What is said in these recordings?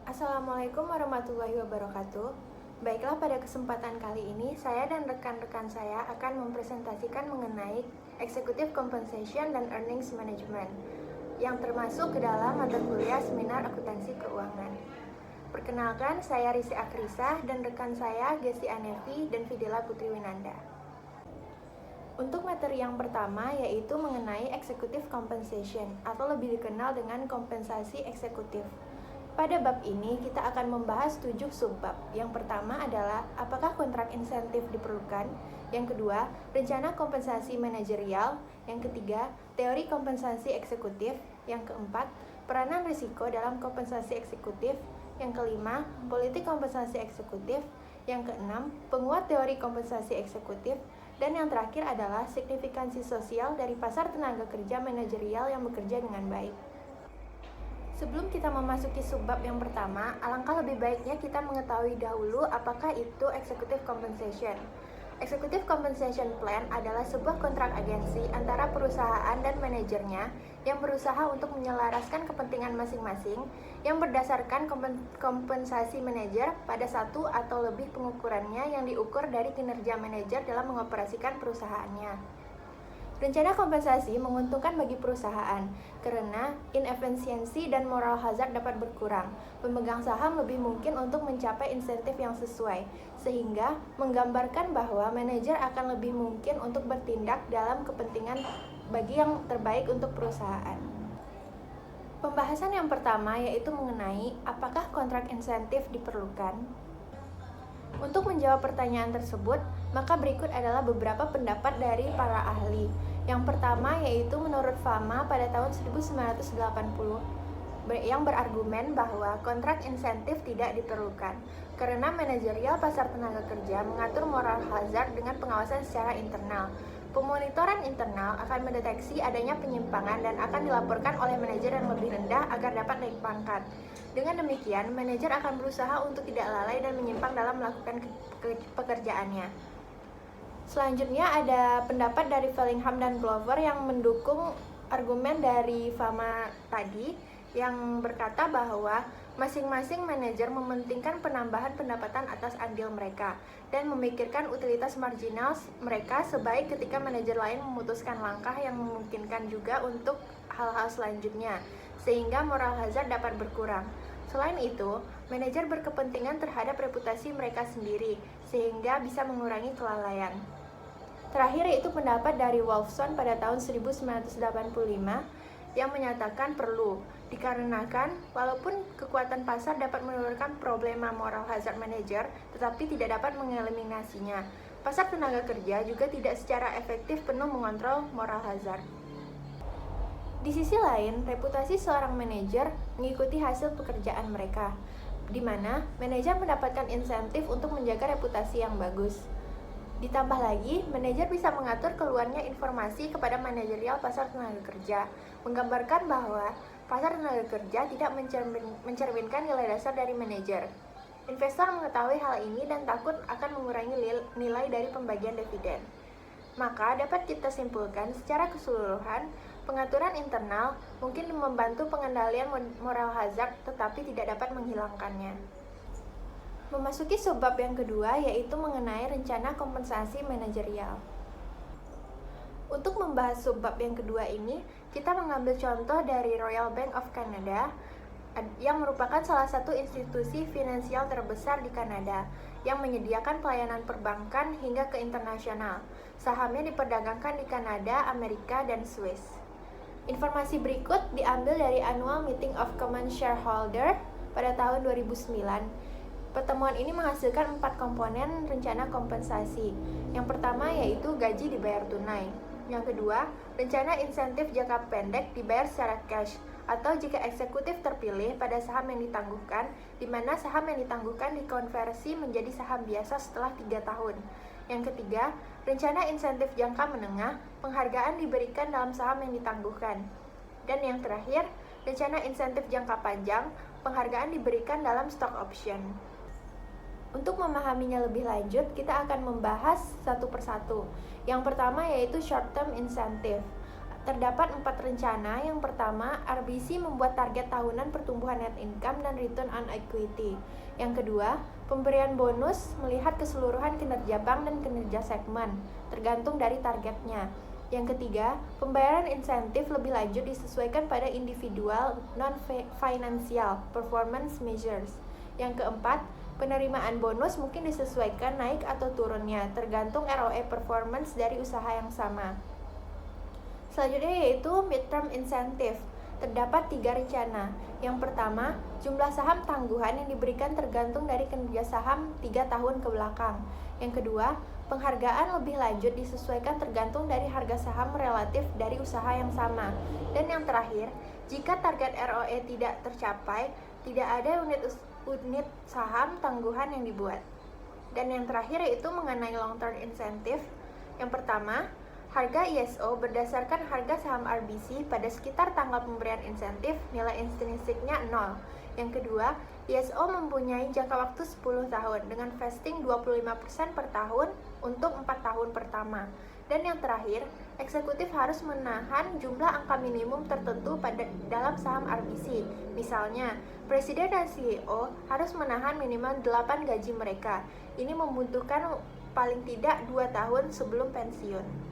Assalamualaikum warahmatullahi wabarakatuh. Baiklah, pada kesempatan kali ini saya dan rekan-rekan saya akan mempresentasikan mengenai Executive Compensation dan Earnings Management yang termasuk ke dalam mata kuliah Seminar Akuntansi Keuangan. Perkenalkan, saya Risi Akrisah dan rekan saya Gesi Anevi dan Fidela Putri Winanda. Untuk materi yang pertama yaitu mengenai Executive Compensation atau lebih dikenal dengan kompensasi eksekutif. Pada bab ini kita akan membahas 7 subbab. Yang pertama adalah apakah kontrak insentif diperlukan? Yang kedua, rencana kompensasi manajerial. Yang ketiga, teori kompensasi eksekutif. Yang keempat, peranan risiko dalam kompensasi eksekutif. Yang kelima, politik kompensasi eksekutif. Yang keenam, penguat teori kompensasi eksekutif. Dan yang terakhir adalah signifikansi sosial dari pasar tenaga kerja manajerial yang bekerja dengan baik. Sebelum kita memasuki subbab yang pertama, alangkah lebih baiknya kita mengetahui dahulu apakah itu Executive Compensation. Executive Compensation Plan adalah sebuah kontrak agensi antara perusahaan dan manajernya yang berusaha untuk menyelaraskan kepentingan masing-masing yang berdasarkan kompensasi manajer pada satu atau lebih pengukurannya yang diukur dari kinerja manajer dalam mengoperasikan perusahaannya. Rencana kompensasi menguntungkan bagi perusahaan karena inefisiensi dan moral hazard dapat berkurang. Pemegang saham lebih mungkin untuk mencapai insentif yang sesuai, sehingga menggambarkan bahwa manajer akan lebih mungkin untuk bertindak dalam kepentingan bagi yang terbaik untuk perusahaan. Pembahasan yang pertama yaitu mengenai apakah kontrak insentif diperlukan. Untuk menjawab pertanyaan tersebut, maka berikut adalah beberapa pendapat dari para ahli. Yang pertama yaitu menurut Fama pada tahun 1980 yang berargumen bahwa kontrak insentif tidak diperlukan karena manajerial pasar tenaga kerja mengatur moral hazard dengan pengawasan secara internal. Pemonitoran internal akan mendeteksi adanya penyimpangan dan akan dilaporkan oleh manajer yang lebih rendah agar dapat naik pangkat. Dengan demikian, manajer akan berusaha untuk tidak lalai dan menyimpang dalam melakukan pekerjaannya. Selanjutnya ada pendapat dari Fellingham dan Glover yang mendukung argumen dari Fama tadi yang berkata bahwa masing-masing manajer mementingkan penambahan pendapatan atas andil mereka dan memikirkan utilitas marginal mereka sebaik ketika manajer lain memutuskan langkah yang memungkinkan juga untuk hal-hal selanjutnya sehingga moral hazard dapat berkurang. Selain itu, manajer berkepentingan terhadap reputasi mereka sendiri sehingga bisa mengurangi kelalaian. Terakhir yaitu pendapat dari Wolfson pada tahun 1985 yang menyatakan perlu, dikarenakan walaupun kekuatan pasar dapat menurunkan problema moral hazard manager, tetapi tidak dapat mengeliminasinya. Pasar tenaga kerja juga tidak secara efektif penuh mengontrol moral hazard. Di sisi lain, reputasi seorang manajer mengikuti hasil pekerjaan mereka, di mana manajer mendapatkan insentif untuk menjaga reputasi yang bagus. Ditambah lagi, manajer bisa mengatur keluarnya informasi kepada manajerial pasar tenaga kerja, menggambarkan bahwa pasar tenaga kerja tidak mencerminkan nilai dasar dari manajer. Investor mengetahui hal ini dan takut akan mengurangi nilai dari pembagian dividen. Maka dapat kita simpulkan secara keseluruhan, pengaturan internal mungkin membantu pengendalian moral hazard tetapi tidak dapat menghilangkannya. Memasuki subbab yang kedua yaitu mengenai rencana kompensasi manajerial. Untuk membahas subbab yang kedua ini, kita mengambil contoh dari Royal Bank of Canada yang merupakan salah satu institusi finansial terbesar di Kanada yang menyediakan pelayanan perbankan hingga ke internasional. Sahamnya diperdagangkan di Kanada, Amerika, dan Swiss. Informasi berikut diambil dari Annual Meeting of Common Shareholder pada tahun 2009. Pertemuan ini menghasilkan 4 komponen rencana kompensasi. Yang pertama yaitu gaji dibayar tunai. Yang kedua, rencana insentif jangka pendek dibayar secara cash atau jika eksekutif terpilih pada saham yang ditangguhkan, di mana saham yang ditangguhkan dikonversi menjadi saham biasa setelah 3 tahun. Yang ketiga, rencana insentif jangka menengah, penghargaan diberikan dalam saham yang ditangguhkan. Dan yang terakhir, rencana insentif jangka panjang, penghargaan diberikan dalam stock option. Untuk memahaminya lebih lanjut, kita akan membahas satu persatu. Yang pertama yaitu short term incentive. Terdapat 4 rencana. Yang pertama, RBC membuat target tahunan pertumbuhan net income dan return on equity. Yang kedua, pemberian bonus melihat keseluruhan kinerja bank dan kinerja segmen, tergantung dari targetnya. Yang ketiga, pembayaran insentif lebih lanjut disesuaikan pada individual non-financial performance measures. Yang keempat, penerimaan bonus mungkin disesuaikan naik atau turunnya, tergantung ROE performance dari usaha yang sama. Selanjutnya yaitu midterm incentive. Terdapat 3 rencana. Yang pertama, jumlah saham tangguhan yang diberikan tergantung dari kinerja saham 3 tahun ke belakang. Yang kedua, penghargaan lebih lanjut disesuaikan tergantung dari harga saham relatif dari usaha yang sama. Dan yang terakhir, jika target ROE tidak tercapai, tidak ada unit saham tangguhan yang dibuat. Dan yang terakhir yaitu mengenai long term incentive. Yang pertama, harga ISO berdasarkan harga saham RBC pada sekitar tanggal pemberian insentif, nilai intrinsiknya 0. Yang kedua, ISO mempunyai jangka waktu 10 tahun dengan vesting 25% per tahun untuk 4 tahun pertama. Dan yang terakhir, eksekutif harus menahan jumlah angka minimum tertentu dalam saham RBC. Misalnya, presiden dan CEO harus menahan minimal 8 gaji mereka. Ini membutuhkan paling tidak 2 tahun sebelum pensiun.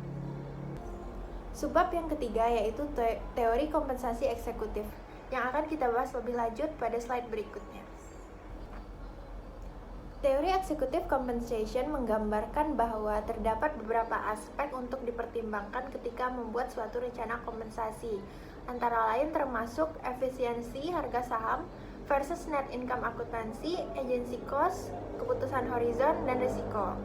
Subbab yang ketiga yaitu teori kompensasi eksekutif, yang akan kita bahas lebih lanjut pada slide berikutnya. Teori executive compensation menggambarkan bahwa terdapat beberapa aspek untuk dipertimbangkan ketika membuat suatu rencana kompensasi, antara lain termasuk efisiensi harga saham versus net income akuntansi, agency cost, keputusan horizon, dan risiko.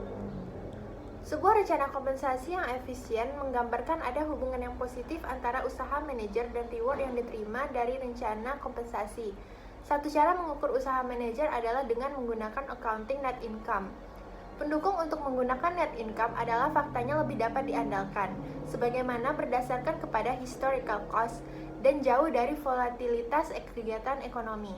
Sebuah rencana kompensasi yang efisien menggambarkan ada hubungan yang positif antara usaha manajer dan reward yang diterima dari rencana kompensasi. Satu cara mengukur usaha manajer adalah dengan menggunakan accounting net income. Pendukung untuk menggunakan net income adalah faktanya lebih dapat diandalkan, sebagaimana berdasarkan kepada historical cost dan jauh dari volatilitas kegiatan ekonomi.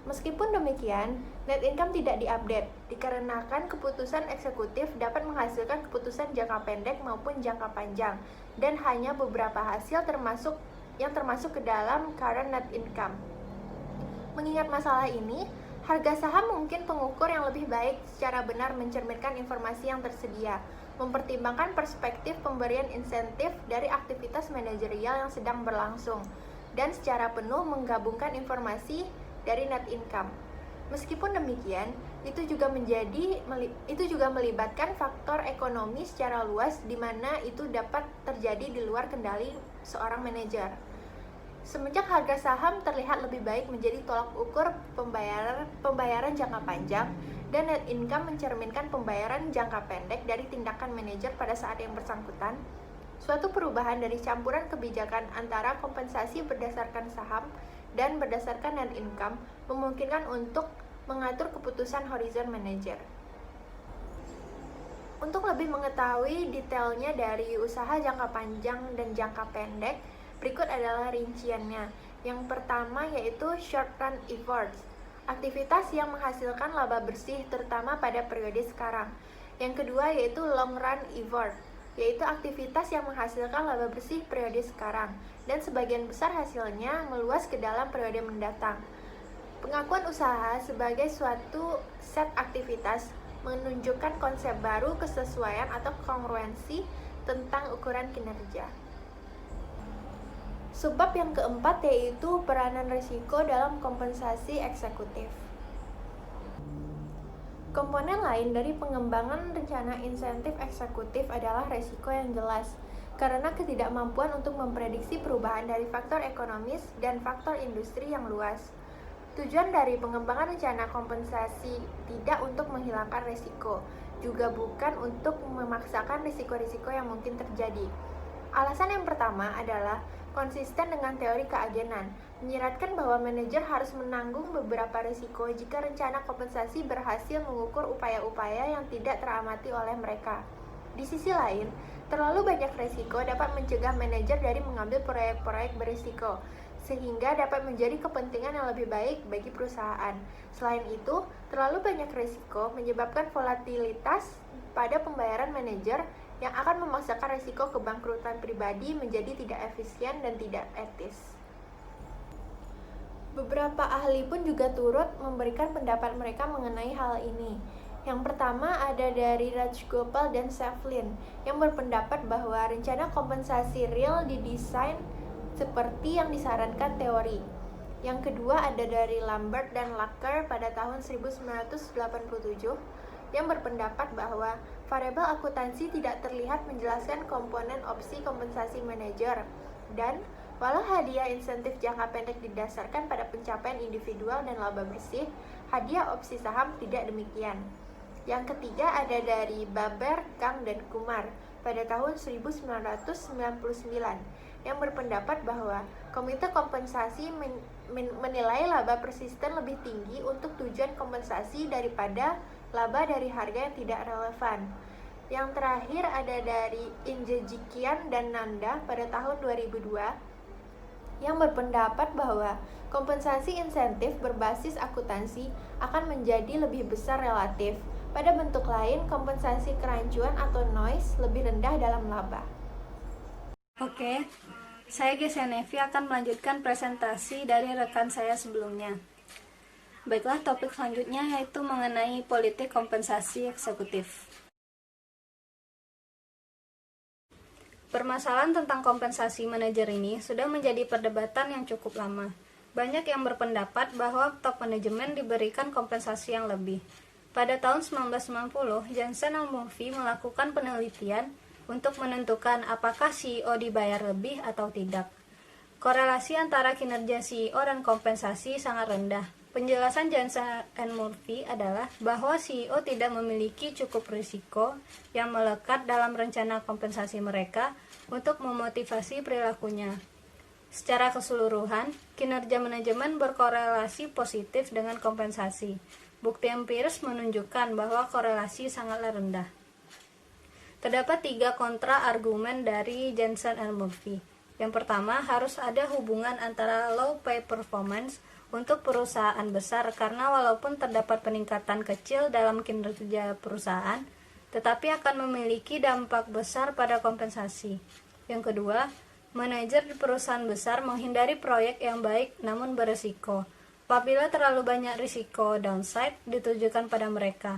Meskipun demikian, net income tidak diupdate, dikarenakan keputusan eksekutif dapat menghasilkan keputusan jangka pendek maupun jangka panjang, dan hanya beberapa hasil yang termasuk ke dalam current net income. Mengingat masalah ini, harga saham mungkin pengukur yang lebih baik secara benar mencerminkan informasi yang tersedia, mempertimbangkan perspektif pemberian insentif dari aktivitas manajerial yang sedang berlangsung, dan secara penuh menggabungkan informasi dari net income. Meskipun demikian, itu juga melibatkan faktor ekonomi secara luas di mana itu dapat terjadi di luar kendali seorang manajer. Semenjak harga saham terlihat lebih baik menjadi tolak ukur pembayaran jangka panjang, dan net income mencerminkan pembayaran jangka pendek dari tindakan manajer pada saat yang bersangkutan, suatu perubahan dari campuran kebijakan antara kompensasi berdasarkan saham dan berdasarkan net income memungkinkan untuk mengatur keputusan horizon manager. Untuk lebih mengetahui detailnya dari usaha jangka panjang dan jangka pendek, berikut adalah rinciannya. Yang pertama yaitu short run efforts, aktivitas yang menghasilkan laba bersih terutama pada periode sekarang. Yang kedua yaitu long run effort, yaitu aktivitas yang menghasilkan laba bersih periode sekarang, dan sebagian besar hasilnya meluas ke dalam periode mendatang. Pengakuan usaha sebagai suatu set aktivitas menunjukkan konsep baru kesesuaian atau kongruensi tentang ukuran kinerja. Subbab yang keempat yaitu peranan risiko dalam kompensasi eksekutif. Komponen lain dari pengembangan rencana insentif eksekutif adalah risiko yang jelas, karena ketidakmampuan untuk memprediksi perubahan dari faktor ekonomis dan faktor industri yang luas. Tujuan dari pengembangan rencana kompensasi tidak untuk menghilangkan risiko, juga bukan untuk memaksakan risiko-risiko yang mungkin terjadi. Alasan yang pertama adalah konsisten dengan teori keagenan, menyiratkan bahwa manajer harus menanggung beberapa risiko jika rencana kompensasi berhasil mengukur upaya-upaya yang tidak teramati oleh mereka. Di sisi lain, terlalu banyak risiko dapat mencegah manajer dari mengambil proyek-proyek berisiko, sehingga dapat menjadi kepentingan yang lebih baik bagi perusahaan. Selain itu, terlalu banyak risiko menyebabkan volatilitas pada pembayaran manajer yang akan memaksakan risiko kebangkrutan pribadi menjadi tidak efisien dan tidak etis. Beberapa ahli pun juga turut memberikan pendapat mereka mengenai hal ini. Yang pertama ada dari Rajgopal dan Shevlin yang berpendapat bahwa rencana kompensasi real didesain seperti yang disarankan teori. Yang kedua ada dari Lambert dan Lacker pada tahun 1987 yang berpendapat bahwa variabel akuntansi tidak terlihat menjelaskan komponen opsi kompensasi manajer dan walau hadiah insentif jangka pendek didasarkan pada pencapaian individual dan laba bersih, hadiah opsi saham tidak demikian. Yang ketiga ada dari Baber, Kang, dan Kumar pada tahun 1999 yang berpendapat bahwa komite kompensasi menilai laba persisten lebih tinggi untuk tujuan kompensasi daripada laba dari harga yang tidak relevan. Yang terakhir ada dari Injejikian dan Nanda pada tahun 2002 yang berpendapat bahwa kompensasi insentif berbasis akuntansi akan menjadi lebih besar relatif. Pada bentuk lain, kompensasi kerancuan atau noise lebih rendah dalam laba. Oke, saya Gesenevi akan melanjutkan presentasi dari rekan saya sebelumnya. Baiklah, topik selanjutnya yaitu mengenai politik kompensasi eksekutif. Permasalahan tentang kompensasi manajer ini sudah menjadi perdebatan yang cukup lama. Banyak yang berpendapat bahwa top manajemen diberikan kompensasi yang lebih. Pada tahun 1990, Jansen dan Murphy melakukan penelitian untuk menentukan apakah CEO dibayar lebih atau tidak. Korelasi antara kinerja CEO dan kompensasi sangat rendah. Penjelasan Jansen dan Murphy adalah bahwa CEO tidak memiliki cukup risiko yang melekat dalam rencana kompensasi mereka untuk memotivasi perilakunya. Secara keseluruhan, kinerja manajemen berkorelasi positif dengan kompensasi. Bukti empiris menunjukkan bahwa korelasi sangatlah rendah. Terdapat 3 kontra-argumen dari Jansen dan Murphy. Yang pertama, harus ada hubungan antara low pay performance untuk perusahaan besar karena walaupun terdapat peningkatan kecil dalam kinerja perusahaan, tetapi akan memiliki dampak besar pada kompensasi. Yang kedua, manajer di perusahaan besar menghindari proyek yang baik namun beresiko. Apabila terlalu banyak risiko downside ditujukan pada mereka.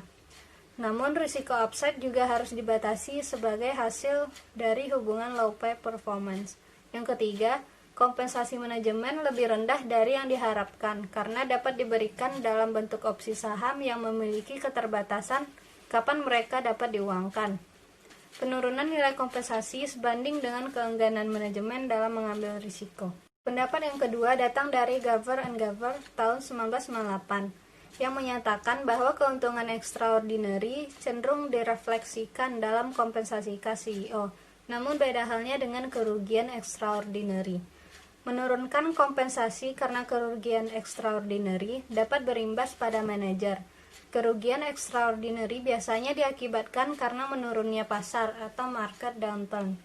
Namun risiko upside juga harus dibatasi sebagai hasil dari hubungan low pay performance. Yang ketiga, kompensasi manajemen lebih rendah dari yang diharapkan karena dapat diberikan dalam bentuk opsi saham yang memiliki keterbatasan kapan mereka dapat diuangkan. Penurunan nilai kompensasi sebanding dengan keengganan manajemen dalam mengambil risiko. Pendapat yang kedua datang dari Gaver and Gaver tahun 1998 yang menyatakan bahwa keuntungan extraordinary cenderung direfleksikan dalam kompensasi CEO, namun beda halnya dengan kerugian extraordinary. Menurunkan kompensasi karena kerugian extraordinary dapat berimbas pada manajer. Kerugian extraordinary biasanya diakibatkan karena menurunnya pasar atau market downturn.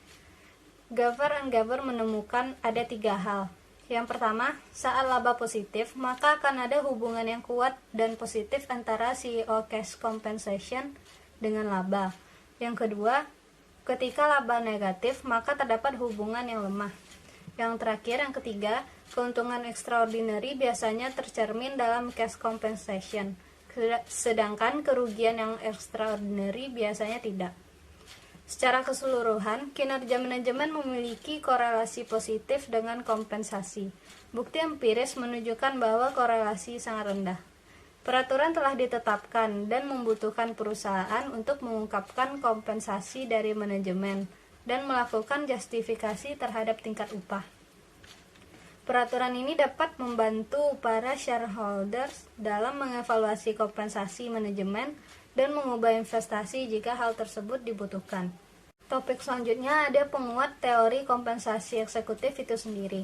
Gaver and Gaver menemukan ada 3 hal. Yang pertama, saat laba positif, maka akan ada hubungan yang kuat dan positif antara CEO cash compensation dengan laba. Yang kedua, ketika laba negatif, maka terdapat hubungan yang lemah. Yang terakhir, yang ketiga, keuntungan extraordinary biasanya tercermin dalam cash compensation, sedangkan kerugian yang extraordinary biasanya tidak. Secara keseluruhan, kinerja manajemen memiliki korelasi positif dengan kompensasi. Bukti empiris menunjukkan bahwa korelasi sangat rendah. Peraturan telah ditetapkan dan membutuhkan perusahaan untuk mengungkapkan kompensasi dari manajemen dan melakukan justifikasi terhadap tingkat upah. Peraturan ini dapat membantu para shareholders dalam mengevaluasi kompensasi manajemen dan mengubah investasi jika hal tersebut dibutuhkan. Topik selanjutnya ada penguat teori kompensasi eksekutif itu sendiri.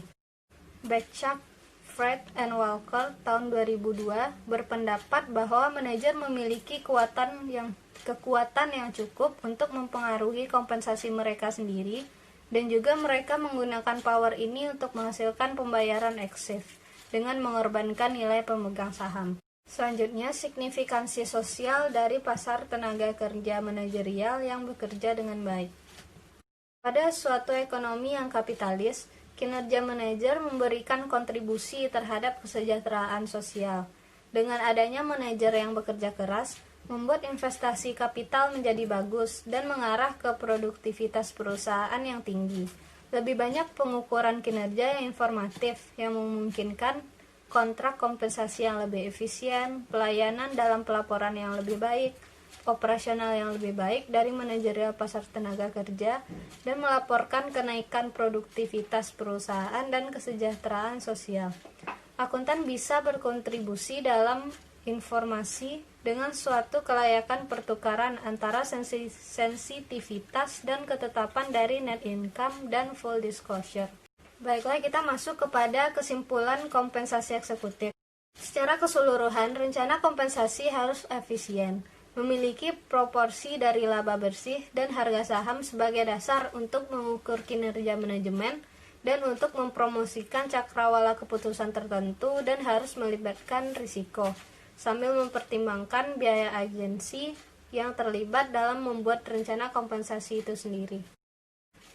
Bechak, Fred, and Walker tahun 2002 berpendapat bahwa manajer memiliki kekuatan yang cukup untuk mempengaruhi kompensasi mereka sendiri dan juga mereka menggunakan power ini untuk menghasilkan pembayaran eksif dengan mengorbankan nilai pemegang saham. Selanjutnya, signifikansi sosial dari pasar tenaga kerja manajerial yang bekerja dengan baik. Pada suatu ekonomi yang kapitalis, kinerja manajer memberikan kontribusi terhadap kesejahteraan sosial. Dengan adanya manajer yang bekerja keras, membuat investasi kapital menjadi bagus dan mengarah ke produktivitas perusahaan yang tinggi. Lebih banyak pengukuran kinerja yang informatif yang memungkinkan kontrak kompensasi yang lebih efisien, pelayanan dalam pelaporan yang lebih baik, operasional yang lebih baik dari manajerial pasar tenaga kerja, dan melaporkan kenaikan produktivitas perusahaan dan kesejahteraan sosial. Akuntan bisa berkontribusi dalam informasi dengan suatu kelayakan pertukaran antara sensitivitas dan ketetapan dari net income dan full disclosure. Baiklah, kita masuk kepada kesimpulan kompensasi eksekutif. Secara keseluruhan, rencana kompensasi harus efisien, memiliki proporsi dari laba bersih dan harga saham sebagai dasar untuk mengukur kinerja manajemen dan untuk mempromosikan cakrawala keputusan tertentu, dan harus melibatkan risiko, sambil mempertimbangkan biaya agensi yang terlibat dalam membuat rencana kompensasi itu sendiri.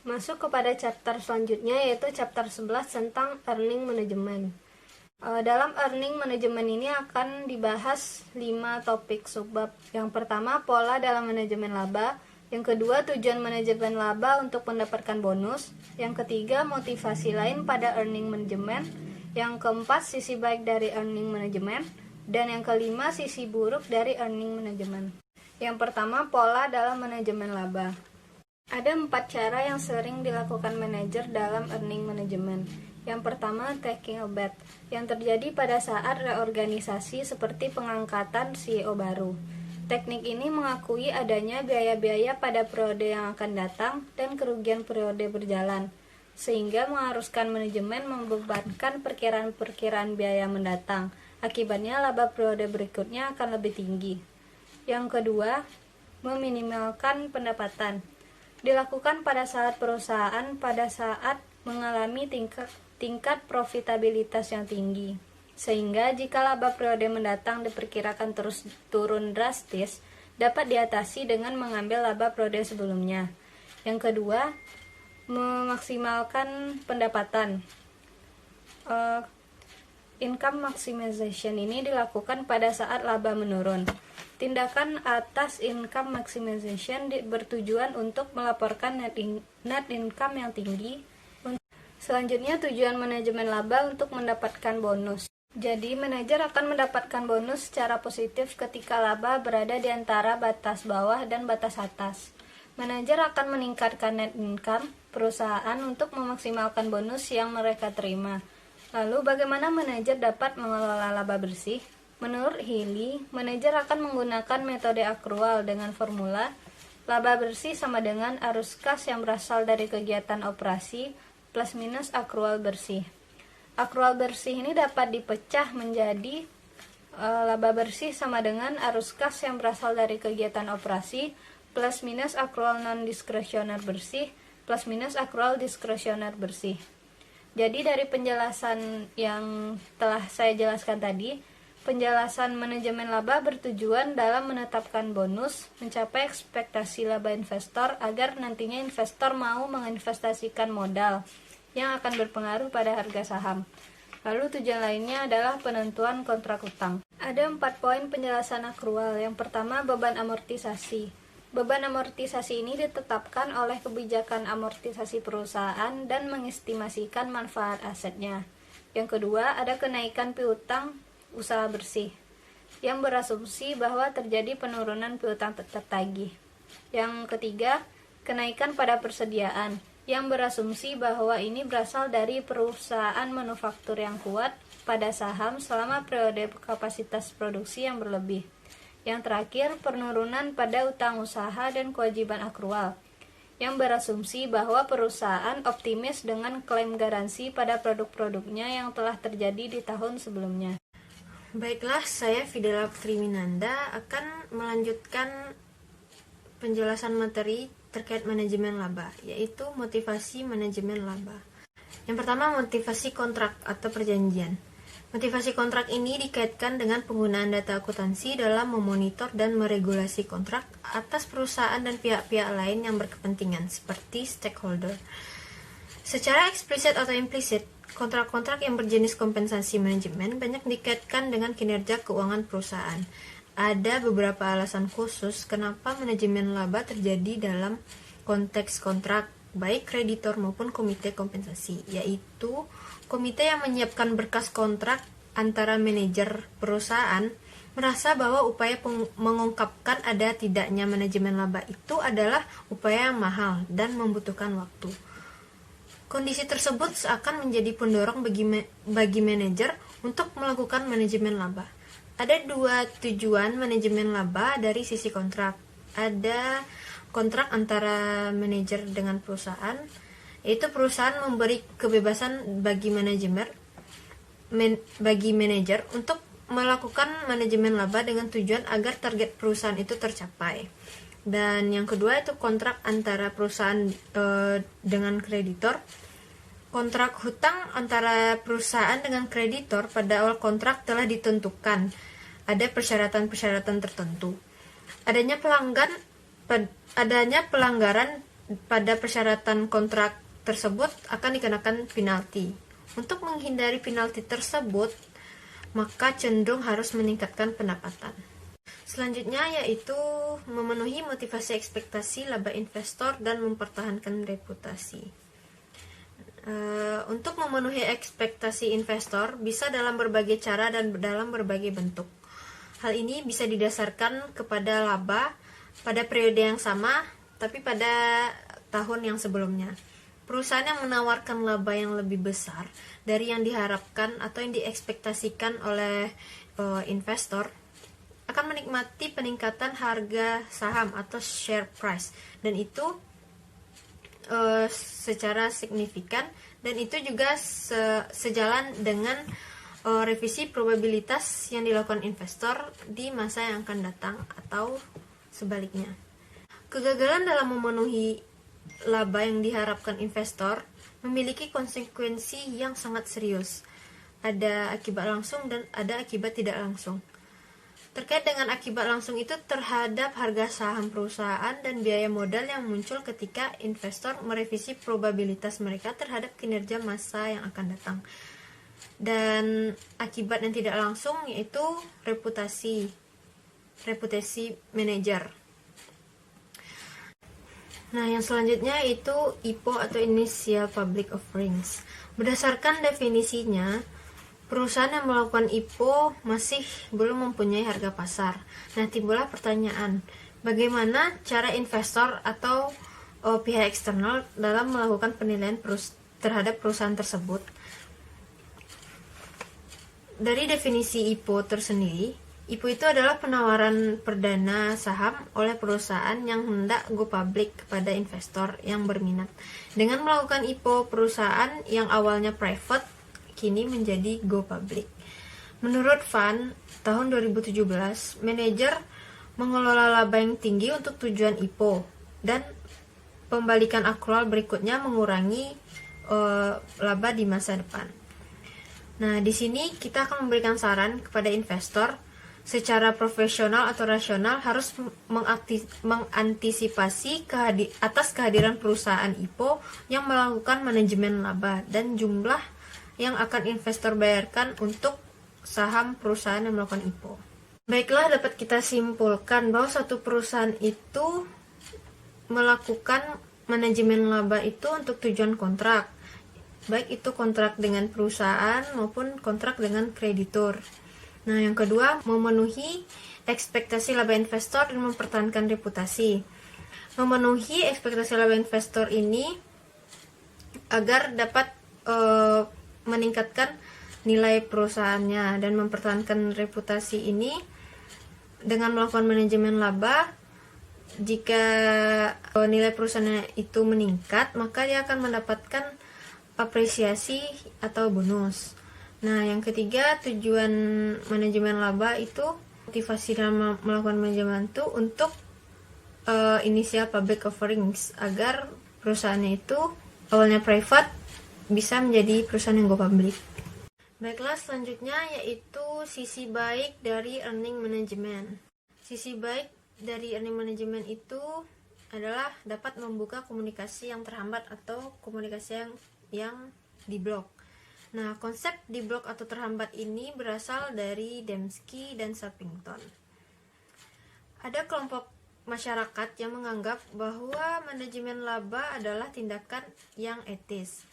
Masuk kepada chapter selanjutnya, yaitu chapter 11 tentang earning management. Dalam earning management ini akan dibahas 5 topik subbab. Yang pertama, pola dalam manajemen laba. Yang kedua, tujuan manajemen laba untuk mendapatkan bonus. Yang ketiga, motivasi lain pada earning management. Yang keempat, sisi baik dari earning management. Dan yang kelima, sisi buruk dari earning management. Yang pertama, pola dalam manajemen laba. Ada 4 cara yang sering dilakukan manajer dalam earning management. Yang pertama, taking a bet, yang terjadi pada saat reorganisasi seperti pengangkatan CEO baru. Teknik ini mengakui adanya biaya-biaya pada periode yang akan datang dan kerugian periode berjalan, sehingga mengharuskan manajemen membebankan perkiraan-perkiraan biaya mendatang. Akibatnya laba periode berikutnya akan lebih tinggi. Yang kedua, meminimalkan pendapatan. Dilakukan pada saat perusahaan mengalami tingkat profitabilitas yang tinggi, sehingga jika laba periode mendatang diperkirakan terus turun drastis, dapat diatasi dengan mengambil laba periode sebelumnya. Yang kedua, memaksimalkan pendapatan. Income maximization ini dilakukan pada saat laba menurun. Tindakan atas income maximization bertujuan untuk melaporkan net income yang tinggi. Selanjutnya, tujuan manajemen laba untuk mendapatkan bonus. Jadi, manajer akan mendapatkan bonus secara positif ketika laba berada di antara batas bawah dan batas atas. Manajer akan meningkatkan net income perusahaan untuk memaksimalkan bonus yang mereka terima. Lalu, bagaimana manajer dapat mengelola laba bersih? Menurut Healy, manajer akan menggunakan metode akrual dengan formula laba bersih sama dengan arus kas yang berasal dari kegiatan operasi plus minus akrual bersih. Akrual bersih ini dapat dipecah menjadi laba bersih sama dengan arus kas yang berasal dari kegiatan operasi plus minus akrual non-diskresioner bersih plus minus akrual diskresioner bersih. Jadi dari penjelasan yang telah saya jelaskan tadi, penjelasan manajemen laba bertujuan dalam menetapkan bonus, mencapai ekspektasi laba investor agar nantinya investor mau menginvestasikan modal yang akan berpengaruh pada harga saham. Lalu tujuan lainnya adalah penentuan kontrak utang. Ada 4 poin penjelasan akrual. Yang pertama, beban amortisasi. Beban amortisasi ini ditetapkan oleh kebijakan amortisasi perusahaan dan mengestimasikan manfaat asetnya. Yang kedua, ada kenaikan piutang usaha bersih yang berasumsi bahwa terjadi penurunan piutang tertagih. Yang ketiga, kenaikan pada persediaan yang berasumsi bahwa ini berasal dari perusahaan manufaktur yang kuat pada saham selama periode kapasitas produksi yang berlebih. Yang terakhir, penurunan pada utang usaha dan kewajiban akrual yang berasumsi bahwa perusahaan optimis dengan klaim garansi pada produk-produknya yang telah terjadi di tahun sebelumnya. Baiklah, saya Fidela Triminanda akan melanjutkan penjelasan materi terkait manajemen laba, yaitu motivasi manajemen laba. Yang pertama, motivasi kontrak atau perjanjian. Motivasi kontrak ini dikaitkan dengan penggunaan data akuntansi dalam memonitor dan meregulasi kontrak atas perusahaan dan pihak-pihak lain yang berkepentingan, seperti stakeholder. Secara eksplisit atau implisit, kontrak-kontrak yang berjenis kompensasi manajemen banyak dikaitkan dengan kinerja keuangan perusahaan. Ada beberapa alasan khusus kenapa manajemen laba terjadi dalam konteks kontrak, baik kreditor maupun komite kompensasi, yaitu komite yang menyiapkan berkas kontrak antara manajer perusahaan merasa bahwa upaya mengungkapkan ada tidaknya manajemen laba itu adalah upaya yang mahal dan membutuhkan waktu. Kondisi tersebut seakan menjadi pendorong bagi manajer untuk melakukan manajemen laba. Ada dua tujuan manajemen laba dari sisi kontrak. Ada kontrak antara manajer dengan perusahaan, yaitu perusahaan memberi kebebasan bagi manajer untuk melakukan manajemen laba dengan tujuan agar target perusahaan itu tercapai. Dan yang kedua itu kontrak antara perusahaan dengan kreditor. Kontrak hutang antara perusahaan dengan kreditor pada awal kontrak telah ditentukan. Ada persyaratan-persyaratan tertentu. Adanya pelanggaran pada persyaratan kontrak tersebut akan dikenakan penalti. Untuk menghindari penalti tersebut, maka cenderung harus meningkatkan pendapatan. Selanjutnya yaitu memenuhi motivasi ekspektasi laba investor dan mempertahankan reputasi. Untuk memenuhi ekspektasi investor bisa dalam berbagai cara dan dalam berbagai bentuk. Hal ini bisa didasarkan kepada laba pada periode yang sama, tapi pada tahun yang sebelumnya. Perusahaan yang menawarkan laba yang lebih besar dari yang diharapkan atau yang diekspektasikan oleh investor akan menikmati peningkatan harga saham atau share price, dan itu secara signifikan, dan itu juga sejalan dengan revisi probabilitas yang dilakukan investor di masa yang akan datang atau sebaliknya. Kegagalan dalam memenuhi laba yang diharapkan investor memiliki konsekuensi yang sangat serius. Ada akibat langsung dan ada akibat tidak langsung. Terkait dengan akibat langsung itu terhadap harga saham perusahaan dan biaya modal yang muncul ketika investor merevisi probabilitas mereka terhadap kinerja masa yang akan datang. Dan akibat yang tidak langsung yaitu reputasi manajer. Nah, yang selanjutnya itu IPO atau Initial Public Offerings. Berdasarkan definisinya, perusahaan yang melakukan IPO masih belum mempunyai harga pasar. Nah, timbullah pertanyaan, bagaimana cara investor atau pihak eksternal dalam melakukan penilaian terhadap perusahaan tersebut? Dari definisi IPO tersendiri, IPO itu adalah penawaran perdana saham oleh perusahaan yang hendak go public kepada investor yang berminat. Dengan melakukan IPO, perusahaan yang awalnya private kini menjadi go public. Menurut Van, tahun 2017, manajer mengelola laba yang tinggi untuk tujuan IPO, dan pembalikan akrual berikutnya mengurangi laba di masa depan. Nah, di sini kita akan memberikan saran kepada investor secara profesional atau rasional harus mengantisipasi atas kehadiran perusahaan IPO yang melakukan manajemen laba dan jumlah yang akan investor bayarkan untuk saham perusahaan yang melakukan IPO. Baiklah, dapat kita simpulkan bahwa suatu perusahaan itu melakukan manajemen laba itu untuk tujuan kontrak, baik itu kontrak dengan perusahaan maupun kontrak dengan kreditor. Nah, yang kedua, memenuhi ekspektasi laba investor dan mempertahankan reputasi. Memenuhi ekspektasi laba investor ini agar dapat meningkatkan nilai perusahaannya dan mempertahankan reputasi ini dengan melakukan manajemen laba. Jika nilai perusahaannya itu meningkat, maka dia akan mendapatkan apresiasi atau bonus. Nah, yang ketiga, tujuan manajemen laba itu motivasi dalam melakukan manajemen itu untuk initial public offerings agar perusahaannya itu awalnya private bisa menjadi perusahaan yang go public. Baiklah, selanjutnya yaitu sisi baik dari earning management. Sisi baik dari earning management itu adalah dapat membuka komunikasi yang terhambat atau komunikasi yang diblok. Nah, konsep diblok atau terhambat ini berasal dari Dembski dan Sappington. Ada kelompok masyarakat yang menganggap bahwa manajemen laba adalah tindakan yang etis.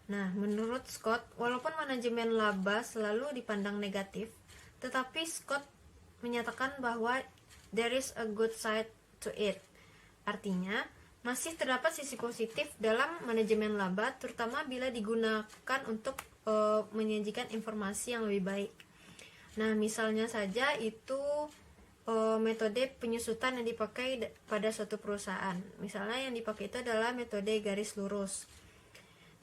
Nah, menurut Scott, walaupun manajemen laba selalu dipandang negatif, tetapi Scott menyatakan bahwa there is a good side to it. Artinya, masih terdapat sisi positif dalam manajemen laba, terutama bila digunakan untuk menyajikan informasi yang lebih baik. Nah, misalnya saja itu metode penyusutan yang dipakai pada suatu perusahaan. Misalnya yang dipakai itu adalah metode garis lurus.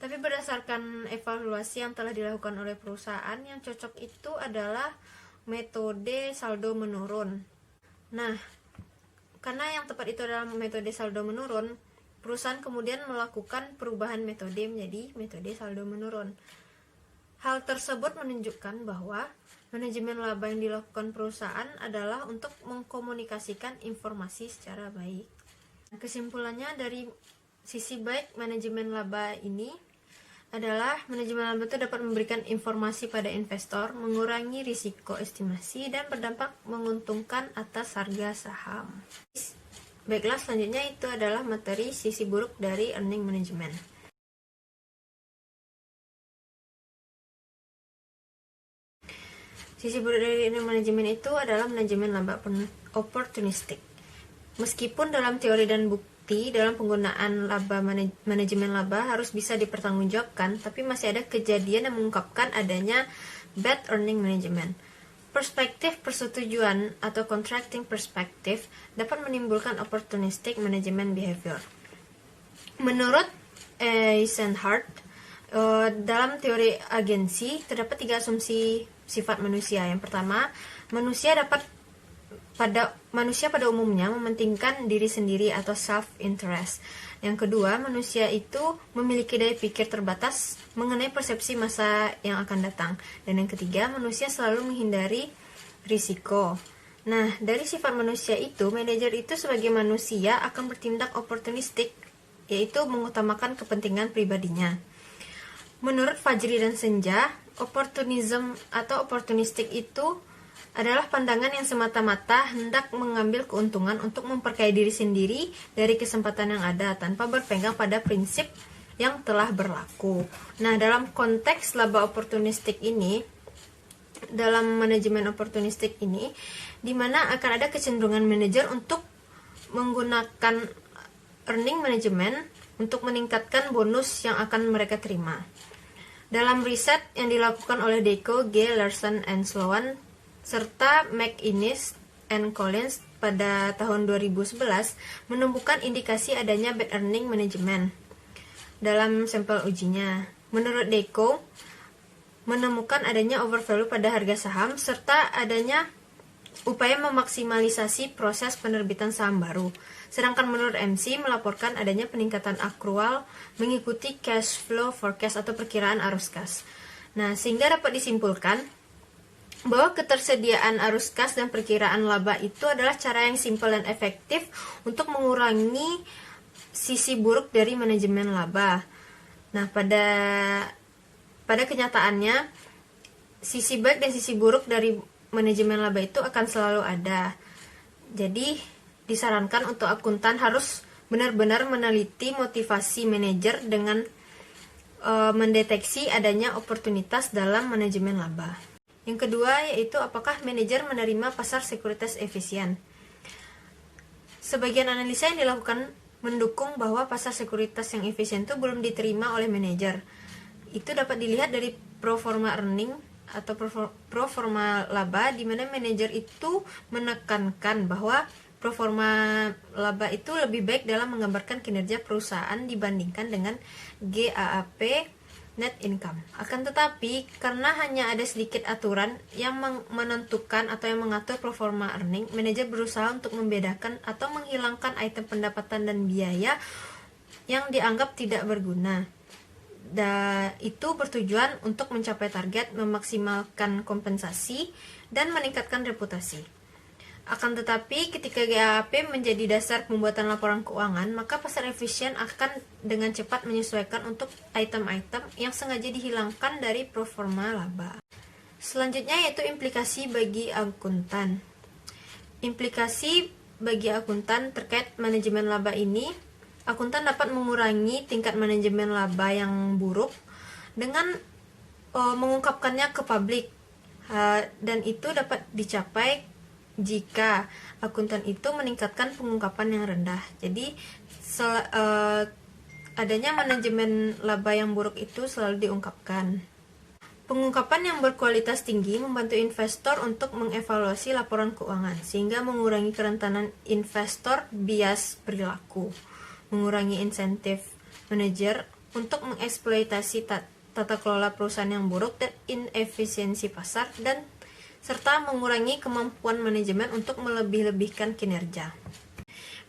Tapi berdasarkan evaluasi yang telah dilakukan oleh perusahaan, yang cocok itu adalah metode saldo menurun. Nah, karena yang tepat itu adalah metode saldo menurun, perusahaan kemudian melakukan perubahan metode menjadi metode saldo menurun. Hal tersebut menunjukkan bahwa manajemen laba yang dilakukan perusahaan adalah untuk mengkomunikasikan informasi secara baik. Kesimpulannya dari sisi baik manajemen laba ini adalah manajemen laba itu dapat memberikan informasi pada investor, mengurangi risiko estimasi, dan berdampak menguntungkan atas harga saham. Baiklah, selanjutnya itu adalah materi sisi buruk dari earning management. Sisi buruk dari earning management itu adalah manajemen laba opportunistic. Meskipun dalam teori dan bukti dalam penggunaan manajemen laba harus bisa dipertanggungjawabkan, tapi masih ada kejadian yang mengungkapkan adanya bad earning management. Perspektif persetujuan atau contracting perspective dapat menimbulkan opportunistic management behavior. Menurut Eisenhardt, dalam teori agensi terdapat 3 asumsi sifat manusia. Yang pertama, manusia pada umumnya mementingkan diri sendiri atau self-interest. Yang kedua, manusia itu memiliki daya pikir terbatas mengenai persepsi masa yang akan datang. Dan yang ketiga, manusia selalu menghindari risiko. Nah, dari sifat manusia itu, manajer itu sebagai manusia akan bertindak opportunistic, yaitu mengutamakan kepentingan pribadinya. Menurut Fajri dan Senja, opportunism atau opportunistic itu adalah pandangan yang semata-mata hendak mengambil keuntungan untuk memperkaya diri sendiri dari kesempatan yang ada tanpa berpegang pada prinsip yang telah berlaku. Nah, dalam konteks laba opportunistic ini, dalam manajemen opportunistic ini, di mana akan ada kecenderungan manajer untuk menggunakan earning management untuk meningkatkan bonus yang akan mereka terima. Dalam riset yang dilakukan oleh Deco, G, Larson, and Sloan, serta McInnes and Collins pada tahun 2011 menemukan indikasi adanya bad earning management dalam sampel ujinya. Menurut Deco, menemukan adanya overvalue pada harga saham serta adanya upaya memaksimalisasi proses penerbitan saham baru. Sedangkan menurut MC melaporkan adanya peningkatan akrual mengikuti cash flow forecast atau perkiraan arus kas. Nah, sehingga dapat disimpulkan bahwa ketersediaan arus kas dan perkiraan laba itu adalah cara yang simpel dan efektif untuk mengurangi sisi buruk dari manajemen laba. Nah, pada kenyataannya sisi baik dan sisi buruk dari manajemen laba itu akan selalu ada. Jadi disarankan untuk akuntan harus benar-benar meneliti motivasi manajer dengan mendeteksi adanya oportunitas dalam manajemen laba. Yang kedua yaitu apakah manajer menerima pasar sekuritas efisien. Sebagian analisa yang dilakukan mendukung bahwa pasar sekuritas yang efisien itu belum diterima oleh manajer. Itu dapat dilihat dari pro forma earning atau pro forma laba, di mana manajer itu menekankan bahwa pro forma laba itu lebih baik dalam menggambarkan kinerja perusahaan dibandingkan dengan GAAP net income. Akan tetapi, karena hanya ada sedikit aturan yang menentukan atau yang mengatur pro forma earning, manajer berusaha untuk membedakan atau menghilangkan item pendapatan dan biaya yang dianggap tidak berguna. Itu bertujuan untuk mencapai target, memaksimalkan kompensasi, dan meningkatkan reputasi. Akan tetapi, ketika GAAP menjadi dasar pembuatan laporan keuangan, maka pasar efisien akan dengan cepat menyesuaikan untuk item-item yang sengaja dihilangkan dari proforma laba. Selanjutnya yaitu implikasi bagi akuntan. Implikasi bagi akuntan terkait manajemen laba ini, akuntan dapat mengurangi tingkat manajemen laba yang buruk dengan mengungkapkannya ke publik, dan itu dapat dicapai jika akuntan itu meningkatkan pengungkapan yang rendah. Jadi adanya manajemen laba yang buruk itu selalu diungkapkan. Pengungkapan yang berkualitas tinggi membantu investor untuk mengevaluasi laporan keuangan, sehingga mengurangi kerentanan investor bias perilaku, mengurangi insentif manajer untuk mengeksploitasi tata kelola perusahaan yang buruk dan inefisiensi pasar, dan serta mengurangi kemampuan manajemen untuk melebih-lebihkan kinerja.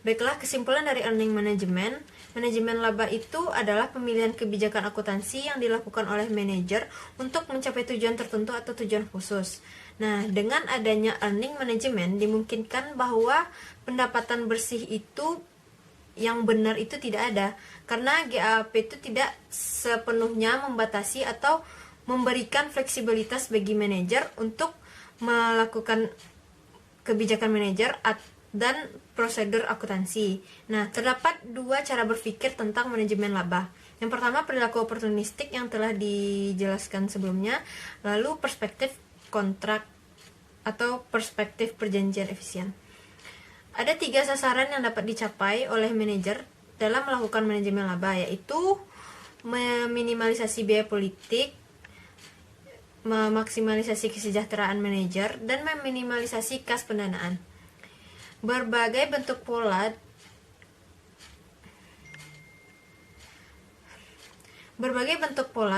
Baiklah, kesimpulan dari earning management. Manajemen laba itu adalah pemilihan kebijakan akuntansi yang dilakukan oleh manajer untuk mencapai tujuan tertentu atau tujuan khusus. Nah, dengan adanya earning management dimungkinkan bahwa pendapatan bersih itu yang benar itu tidak ada, karena GAAP itu tidak sepenuhnya membatasi atau memberikan fleksibilitas bagi manajer untuk melakukan kebijakan manajer dan prosedur akuntansi. Nah, terdapat dua cara berpikir tentang manajemen laba. Yang pertama, perilaku oportunistik yang telah dijelaskan sebelumnya, lalu perspektif kontrak atau perspektif perjanjian efisien. Ada 3 sasaran yang dapat dicapai oleh manajer dalam melakukan manajemen laba, yaitu meminimalisasi biaya politik, memaksimalisasi kesejahteraan manajer, dan meminimalisasi kas pendanaan. Berbagai bentuk pola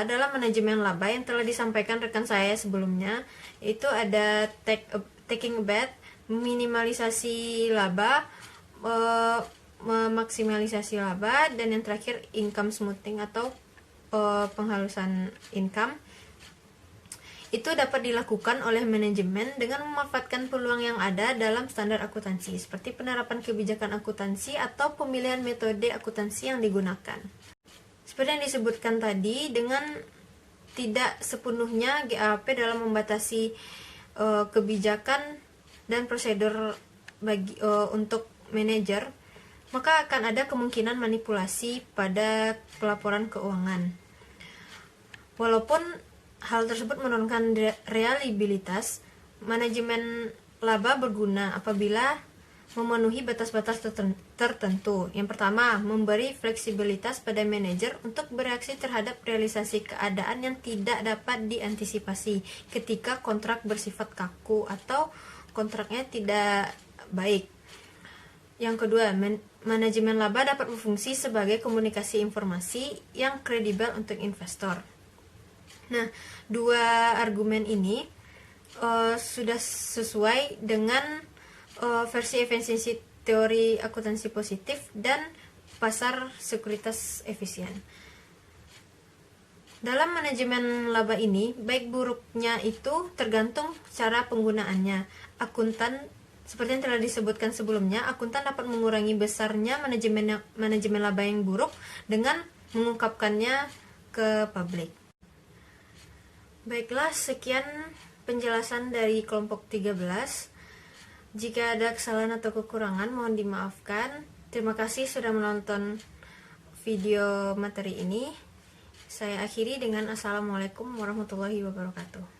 dalam manajemen laba yang telah disampaikan rekan saya sebelumnya, itu ada taking a bet, minimalisasi laba, memaksimalisasi laba, dan yang terakhir income smoothing atau penghalusan income. Itu dapat dilakukan oleh manajemen dengan memanfaatkan peluang yang ada dalam standar akuntansi, seperti penerapan kebijakan akuntansi atau pemilihan metode akuntansi yang digunakan. Seperti yang disebutkan tadi, dengan tidak sepenuhnya GAAP dalam membatasi kebijakan dan prosedur untuk manajer, maka akan ada kemungkinan manipulasi pada pelaporan keuangan. Walaupun hal tersebut menurunkan reliabilitas, manajemen laba berguna apabila memenuhi batas-batas tertentu. Yang pertama, memberi fleksibilitas pada manajer untuk bereaksi terhadap realisasi keadaan yang tidak dapat diantisipasi ketika kontrak bersifat kaku atau kontraknya tidak baik. Yang kedua, manajemen laba dapat berfungsi sebagai komunikasi informasi yang kredibel untuk investor. Nah, 2 argumen ini sudah sesuai dengan versi efisiensi teori akuntansi positif dan pasar sekuritas efisien. Dalam manajemen laba ini, baik buruknya itu tergantung cara penggunaannya. Akuntan, seperti yang telah disebutkan sebelumnya, akuntan dapat mengurangi besarnya manajemen laba yang buruk dengan mengungkapkannya ke publik. Baiklah, sekian penjelasan dari kelompok 13. Jika ada kesalahan atau kekurangan, mohon dimaafkan. Terima kasih sudah menonton video materi ini. Saya akhiri dengan Assalamualaikum warahmatullahi wabarakatuh.